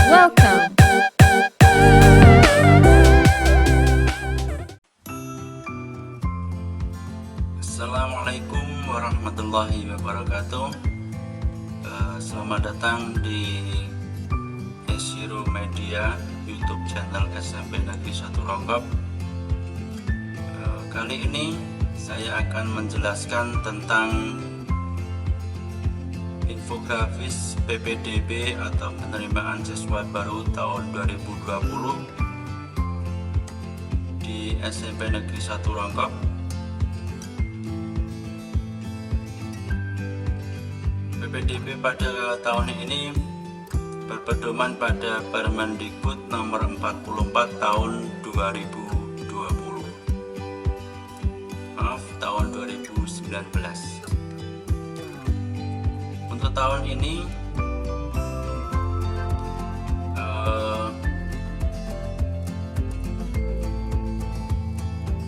Welcome. Assalamualaikum warahmatullahi wabarakatuh. Selamat datang di Esiro Media YouTube channel SMP Negeri 1 Rongkop. Kali ini saya akan menjelaskan tentang infografis PPDB atau penerimaan siswa baru tahun 2020 di SMP Negeri 1 Rongkop. PPDB pada tahun ini berpedoman pada Permendikbud nomor 44 tahun 2020. Tahun 2019. Untuk tahun ini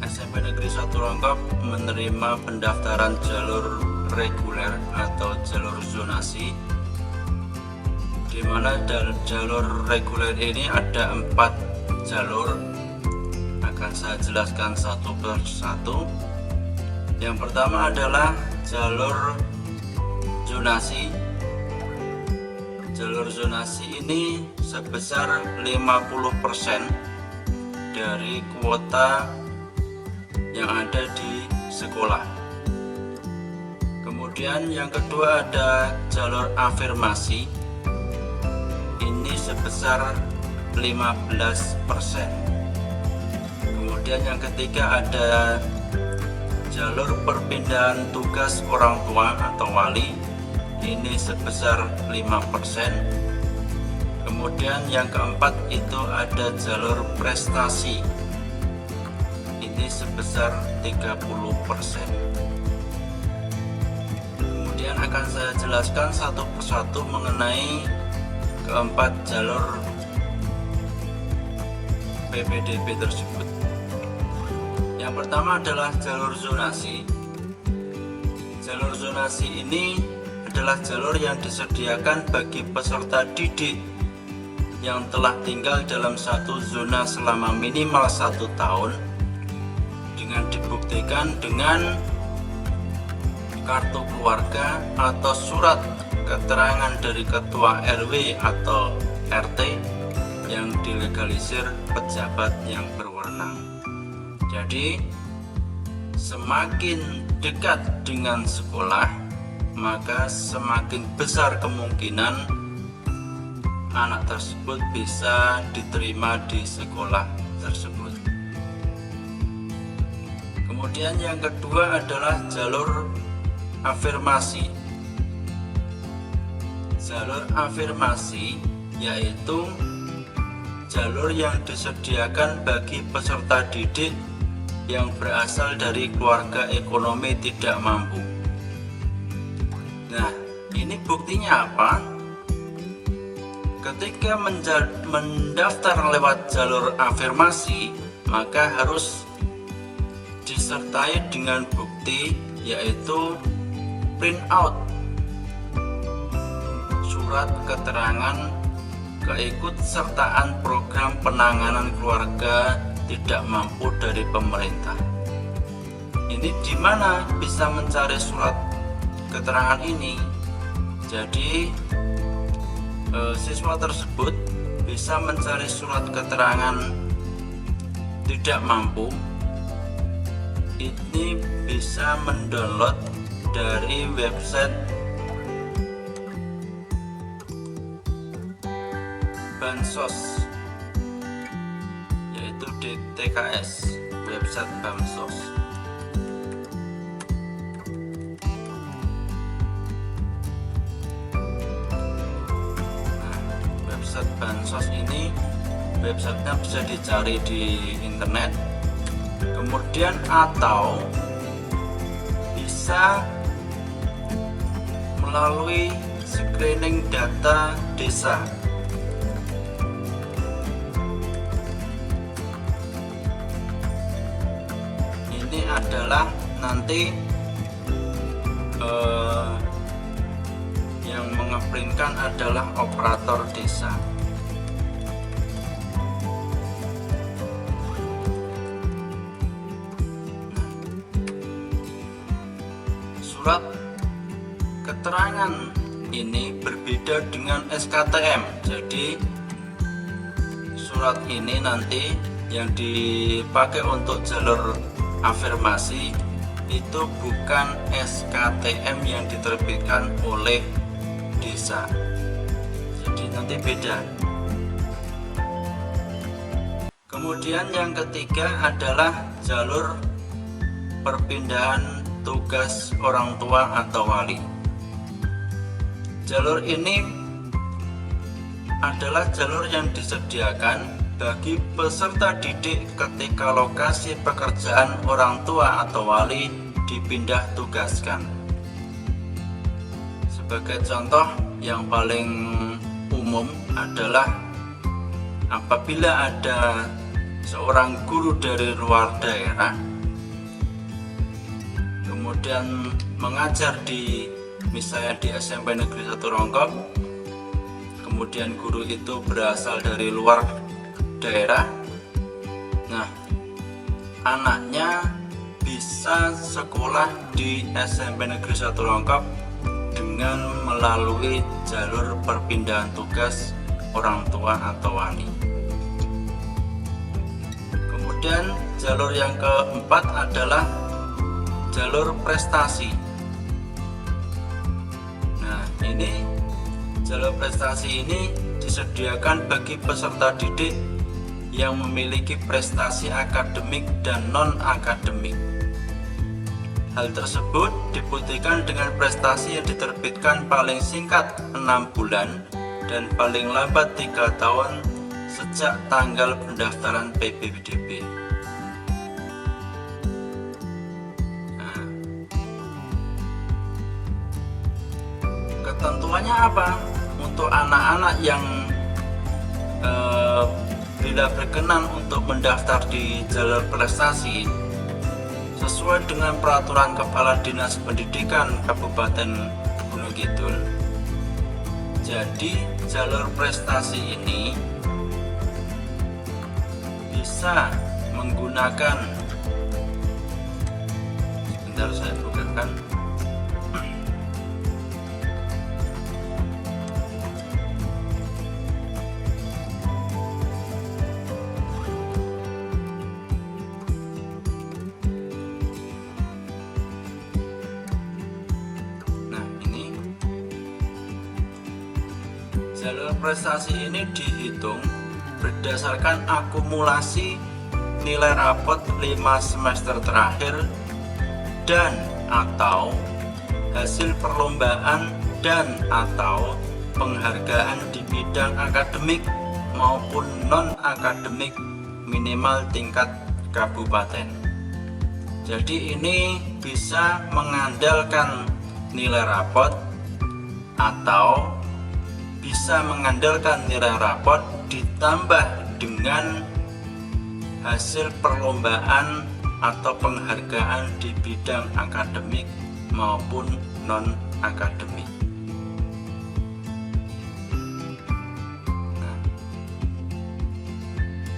SMP Negeri 1 Rongkop menerima pendaftaran jalur reguler atau jalur zonasi, di mana jalur reguler ini ada 4 jalur. Akan saya jelaskan satu persatu. Yang pertama adalah jalur zonasi. Jalur zonasi ini sebesar 50% dari kuota yang ada di sekolah. Kemudian yang kedua ada jalur afirmasi. Ini sebesar 15%. Kemudian yang ketiga ada jalur perpindahan tugas orang tua atau wali. Ini sebesar 5%. Kemudian yang keempat itu ada jalur prestasi. Ini sebesar 30%. Kemudian akan saya jelaskan satu persatu mengenai keempat jalur PPDB tersebut. Yang pertama adalah jalur zonasi. Jalur zonasi ini adalah jalur yang disediakan bagi peserta didik yang telah tinggal dalam satu zona selama minimal 1 tahun, dengan dibuktikan dengan kartu keluarga atau surat keterangan dari ketua RW atau RT yang dilegalisir pejabat yang berwenang. Jadi semakin dekat dengan sekolah, maka semakin besar kemungkinan anak tersebut bisa diterima di sekolah tersebut. Kemudian yang kedua adalah jalur afirmasi. Jalur afirmasi yaitu jalur yang disediakan bagi peserta didik yang berasal dari keluarga ekonomi tidak mampu. Nah, ini buktinya apa? Ketika mendaftar lewat jalur afirmasi, maka harus disertai dengan bukti, yaitu print out surat keterangan keikutsertaan program penanganan keluarga tidak mampu dari pemerintah. Ini di mana bisa mencari surat keterangan ini? Jadi siswa tersebut bisa mencari surat keterangan tidak mampu. Ini bisa mendownload dari website Bansos, yaitu di TKS, website Bansos. Nah, website Bansos ini websitenya bisa dicari di internet. Kemudian atau bisa melalui screening data desa. Ini adalah nanti yang mengeprintkan adalah operator desa. surat keterangan ini berbeda dengan SKTM. Jadi surat ini nanti yang dipakai untuk jalur afirmasi itu bukan SKTM yang diterbitkan oleh desa. Jadi nanti beda. Kemudian yang ketiga adalah jalur perpindahan tugas orang tua atau wali. Jalur ini adalah jalur yang disediakan bagi peserta didik ketika lokasi pekerjaan orang tua atau wali dipindah tugaskan. Sebagai contoh yang paling umum adalah apabila ada seorang guru dari luar daerah kemudian mengajar di misalnya di SMP Negeri 1 Rongkop, kemudian guru itu berasal dari luar daerah. Nah, anaknya bisa sekolah di SMP Negeri 1 Rongkop dengan melalui jalur perpindahan tugas orang tua atau wali. Kemudian jalur yang keempat adalah jalur prestasi. Nah, ini jalur prestasi ini disediakan bagi peserta didik yang memiliki prestasi akademik dan non-akademik. Hal tersebut dibuktikan dengan prestasi yang diterbitkan paling singkat 6 bulan dan paling lambat 3 tahun sejak tanggal pendaftaran PPDB. Nah, ketentuannya apa? Untuk anak-anak yang bila berkenan untuk mendaftar di jalur prestasi sesuai dengan peraturan Kepala Dinas Pendidikan Kabupaten Gunung Kidul. Jadi jalur prestasi ini bisa menggunakan, sebentar saya bukakan. Jalur prestasi ini dihitung berdasarkan akumulasi nilai rapot 5 semester terakhir dan atau hasil perlombaan dan atau penghargaan di bidang akademik maupun non-akademik minimal tingkat kabupaten. Jadi ini bisa mengandalkan nilai rapot atau bisa mengandalkan nilai rapot ditambah dengan hasil perlombaan atau penghargaan di bidang akademik maupun non-akademik. Nah,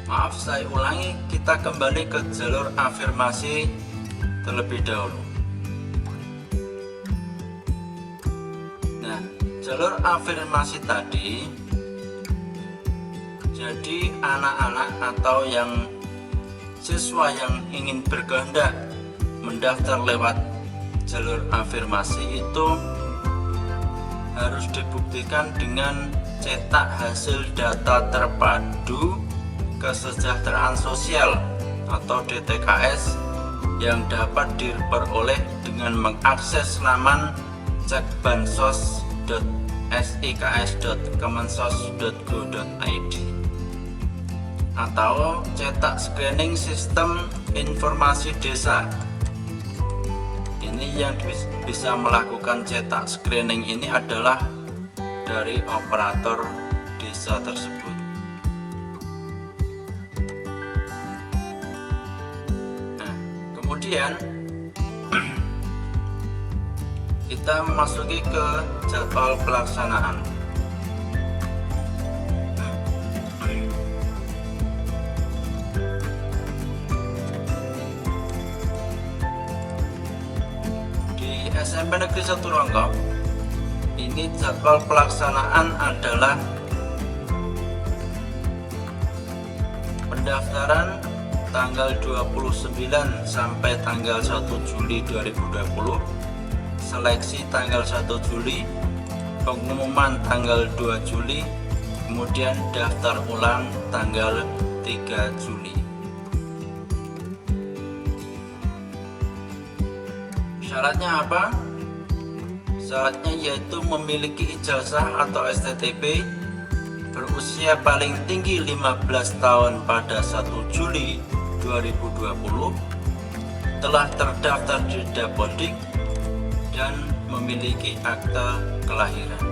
maaf saya ulangi, kita kembali ke jalur afirmasi terlebih dahulu. Jalur afirmasi tadi, jadi anak-anak atau yang siswa yang ingin berkehendak mendaftar lewat jalur afirmasi itu harus dibuktikan dengan cetak hasil data terpadu kesejahteraan sosial atau DTKS yang dapat diperoleh dengan mengakses laman cekbansos.siks.kemensos.go.id atau cetak screening sistem informasi desa. Ini yang bisa melakukan cetak screening ini adalah dari operator desa tersebut. Nah, kemudian kita memasuki ke jadwal pelaksanaan. Di SMP Negeri 1 Rongkop ini jadwal pelaksanaan adalah pendaftaran tanggal 29 sampai tanggal 1 Juli 2020, seleksi tanggal 1 Juli, pengumuman tanggal 2 Juli, kemudian daftar ulang tanggal 3 Juli. Syaratnya apa? Syaratnya yaitu memiliki ijazah atau STTP, berusia paling tinggi 15 tahun pada 1 Juli 2020, telah terdaftar di Dapodik, dan memiliki akta kelahiran.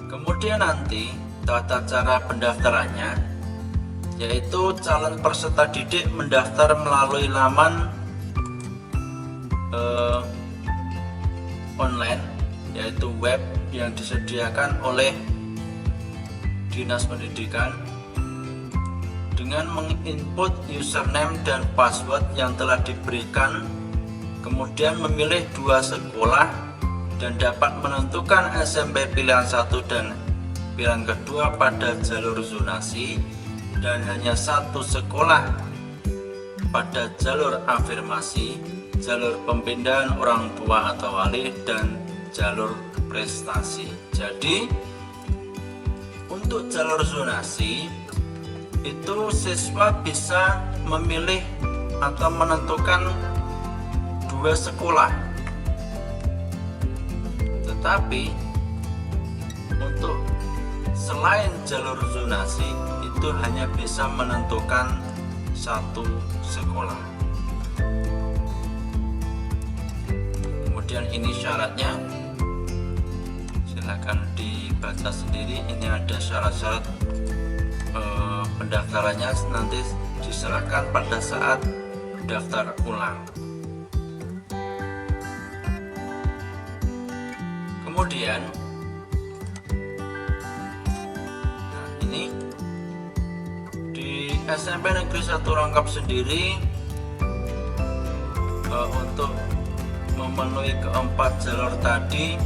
Kemudian nanti tata cara pendaftarannya yaitu calon peserta didik mendaftar melalui laman online, yaitu web yang disediakan oleh Dinas Pendidikan dengan menginput username dan password yang telah diberikan, kemudian memilih 2 sekolah dan dapat menentukan SMP pilihan 1 dan pilihan kedua pada jalur zonasi, dan hanya 1 sekolah pada jalur afirmasi, jalur pembinaan orang tua atau wali, dan jalur prestasi. Jadi untuk jalur zonasi itu siswa bisa memilih atau menentukan 2 sekolah, tetapi untuk selain jalur zonasi itu hanya bisa menentukan 1 sekolah. Kemudian ini syaratnya, silakan dibaca sendiri. Ini ada syarat-syarat pendaftarannya, nanti diserahkan pada saat daftar ulang. Kemudian ini di SMP Negeri 1 Rongkop sendiri untuk memenuhi keempat jalur tadi,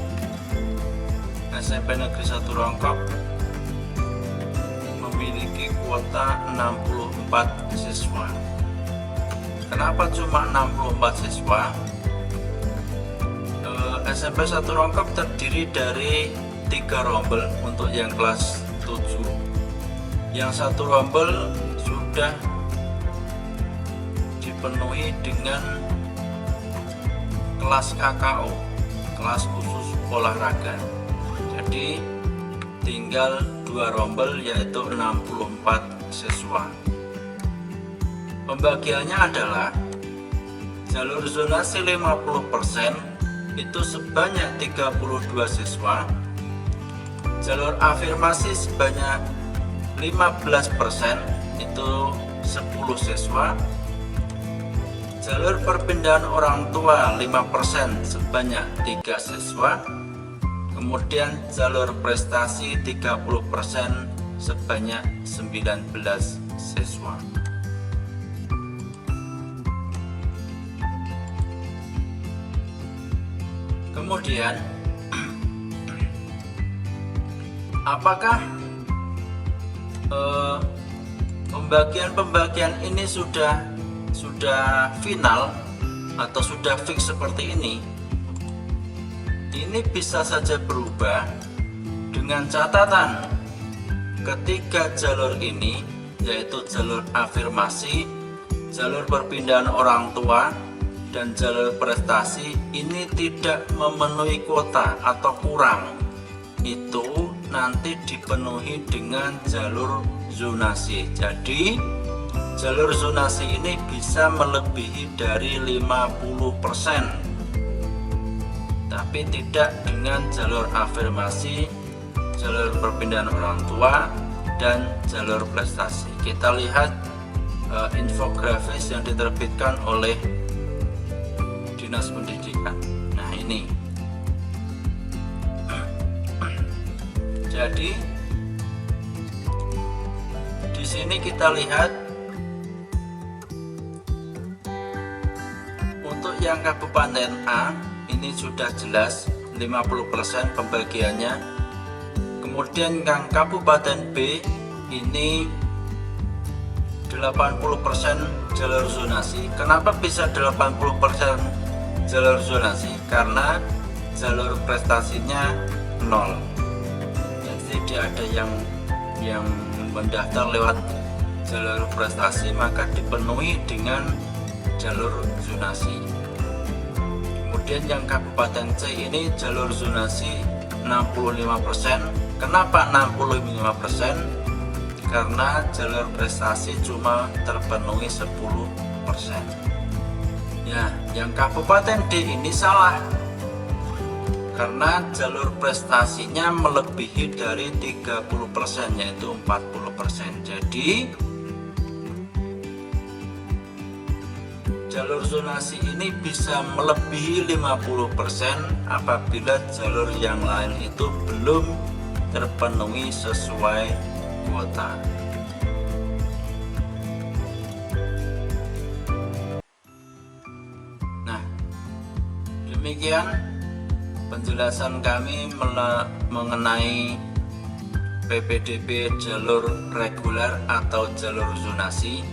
SMP Negeri 1 Rongkop memiliki kuota 64 siswa. Kenapa cuma 64 siswa? SMP 1 Rongkop terdiri dari 3 rombel untuk yang kelas 7. Yang 1 rombel sudah dipenuhi dengan kelas KKO, kelas khusus olahraga. Jadi tinggal 2 rombel yaitu 64 siswa. Pembagiannya adalah jalur zonasi 50% itu sebanyak 32 siswa, jalur afirmasi sebanyak 15% itu 10 siswa, jalur perpindahan orang tua 5% sebanyak 3 siswa, kemudian jalur prestasi 30% sebanyak 19 siswa. Kemudian apakah pembagian ini sudah final atau sudah fix seperti ini? Ini bisa saja berubah dengan catatan ketiga jalur ini, yaitu jalur afirmasi, jalur perpindahan orang tua, dan jalur prestasi ini tidak memenuhi kuota atau kurang. Itu nanti dipenuhi dengan jalur zonasi. Jadi jalur zonasi ini bisa melebihi dari 50%, tapi tidak dengan jalur afirmasi, jalur perpindahan orang tua, dan jalur prestasi. Kita lihat infografis yang diterbitkan oleh Dinas Pendidikan. Nah ini, jadi di sini kita lihat yang Kabupaten A ini sudah jelas 50% pembagiannya. Kemudian yang Kabupaten B ini 80% jalur zonasi. Kenapa bisa 80% jalur zonasi? Karena jalur prestasinya 0. Jadi tidak ada yang mendaftar lewat jalur prestasi, maka dipenuhi dengan jalur zonasi. Kemudian yang Kabupaten C ini jalur zonasi 65%. Kenapa 65%? Karena jalur prestasi cuma terpenuhi 10%. Ya, yang Kabupaten D ini salah, karena jalur prestasinya melebihi dari 30%, yaitu 40%. Jadi jalur zonasi ini bisa melebihi 50% apabila jalur yang lain itu belum terpenuhi sesuai kuota. Nah, demikian penjelasan kami mengenai PPDB jalur reguler atau jalur zonasi.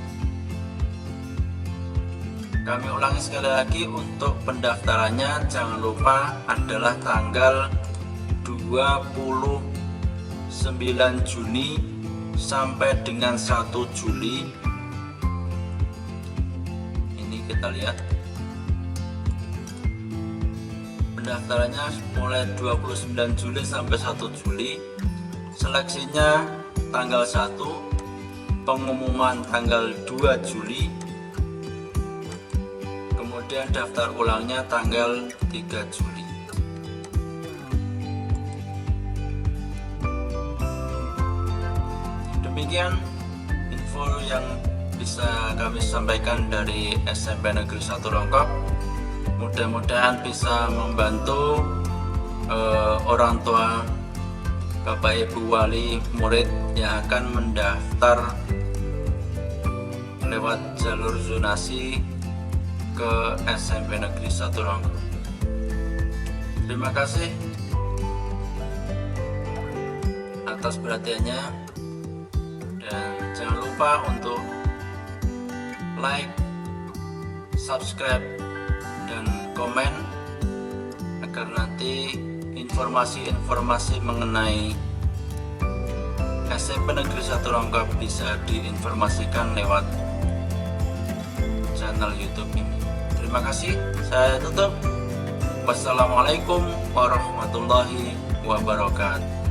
Kami ulangi sekali lagi, untuk pendaftarannya jangan lupa adalah tanggal 29 Juni sampai dengan 1 Juli. Ini kita lihat pendaftarannya mulai 29 Juli sampai 1 Juli. Seleksinya tanggal 1, pengumuman tanggal 2 Juli, kemudian daftar ulangnya tanggal 3 Juli. Demikian info yang bisa kami sampaikan dari SMP Negeri 1 Rongkop. Mudah-mudahan bisa membantu orang tua, Bapak Ibu wali murid yang akan mendaftar lewat jalur zonasi ke SMP Negeri 1 Rongkop. Terima kasih atas perhatiannya, dan jangan lupa untuk like, subscribe, dan komen agar nanti informasi-informasi mengenai SMP Negeri 1 Rongkop bisa diinformasikan lewat channel YouTube ini. Terima kasih, saya tutup. Wassalamualaikum warahmatullahi wabarakatuh.